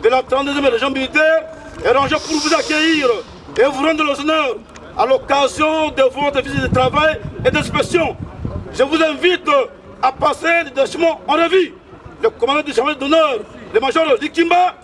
de la 32e région militaire est rangé pour vous accueillir et vous rendre les honneurs à l'occasion de votre visite de travail et d'inspection. Je vous invite à passer le détachement en revue. Le commandant du détachement d'honneur, le major Likimba.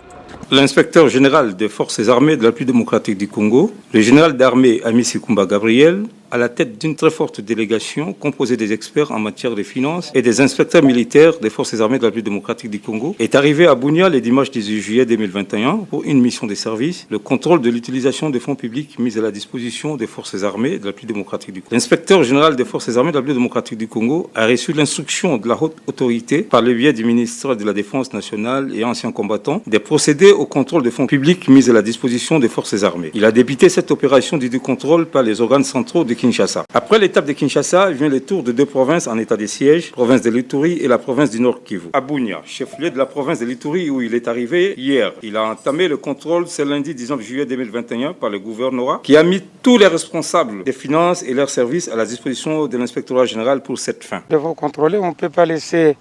L'inspecteur général des forces armées de la République démocratique du Congo, le général d'armée Amici Kumba Gabriel, à la tête d'une très forte délégation composée des experts en matière de finances et des inspecteurs militaires des forces armées de la République démocratique du Congo, est arrivé à Bunia le dimanche 18 juillet 2021 pour une mission de service, le contrôle de l'utilisation des fonds publics mis à la disposition des forces armées de la République démocratique du Congo. L'inspecteur général des forces armées de la République démocratique du Congo a reçu l'instruction de la haute autorité par le biais du ministre de la Défense nationale et anciens combattants de procéder au contrôle des fonds publics mis à la disposition des forces armées. Il a débuté cette opération du contrôle par les organes centraux de Kinshasa. Après l'étape de Kinshasa, vient le tour de deux provinces en état de siège, province de l'Ituri et la province du Nord Kivu. À Bunia, chef-lieu de la province de l'Ituri où il est arrivé hier, il a entamé le contrôle ce lundi 19 juillet 2021 par le gouvernorat qui a mis tous les responsables des finances et leurs services à la disposition de l'inspectorat général pour cette fin. Devant contrôler, on ne peut pas laisser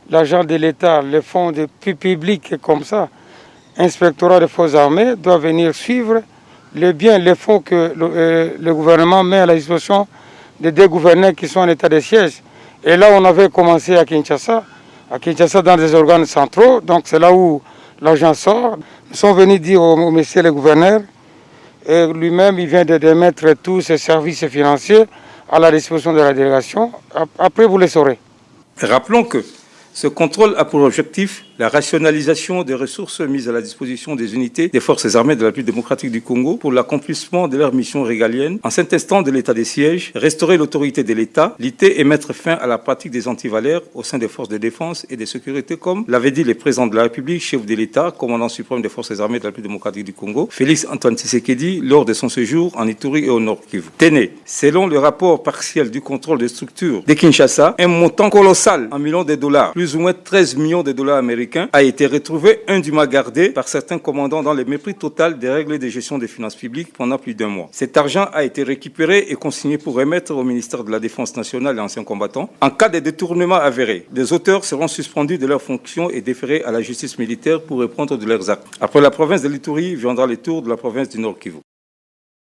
l'argent de l'État, les fonds publics comme ça. L'inspectorat des forces armées doit venir suivre les biens, les fonds que le gouvernement met à la disposition des deux gouverneurs qui sont en état de siège. Et là, on avait commencé à Kinshasa dans des organes centraux, donc c'est là où l'argent sort. Nous sommes venus dire au monsieur le gouverneur, et lui-même, il vient de mettre tous ses services financiers à la disposition de la délégation. Après, vous les saurez. Rappelons que ce contrôle a pour objectif la rationalisation des ressources mises à la disposition des unités des forces armées de la République démocratique du Congo pour l'accomplissement de leurs missions régaliennes en s'intestant de l'état des sièges, restaurer l'autorité de l'État, lutter et mettre fin à la pratique des antivaleurs au sein des forces de défense et de sécurité, comme l'avait dit le président de la République, chef de l'État, commandant suprême des forces armées de la République démocratique du Congo, Félix Antoine Tshisekedi, lors de son séjour en Ituri et au Nord Kivu. Tenez, selon le rapport partiel du contrôle des structures de Kinshasa, un montant colossal en millions de dollars, plus ou moins 13 millions de dollars américains, a été retrouvé indûment gardé par certains commandants dans le mépris total des règles de gestion des finances publiques pendant plus d'un mois. Cet argent a été récupéré et consigné pour remettre au ministère de la Défense nationale et anciens combattants. En cas de détournement avéré, les auteurs seront suspendus de leurs fonctions et déférés à la justice militaire pour répondre de leurs actes. Après la province de l'Ituri viendra le tour de la province du Nord Kivu.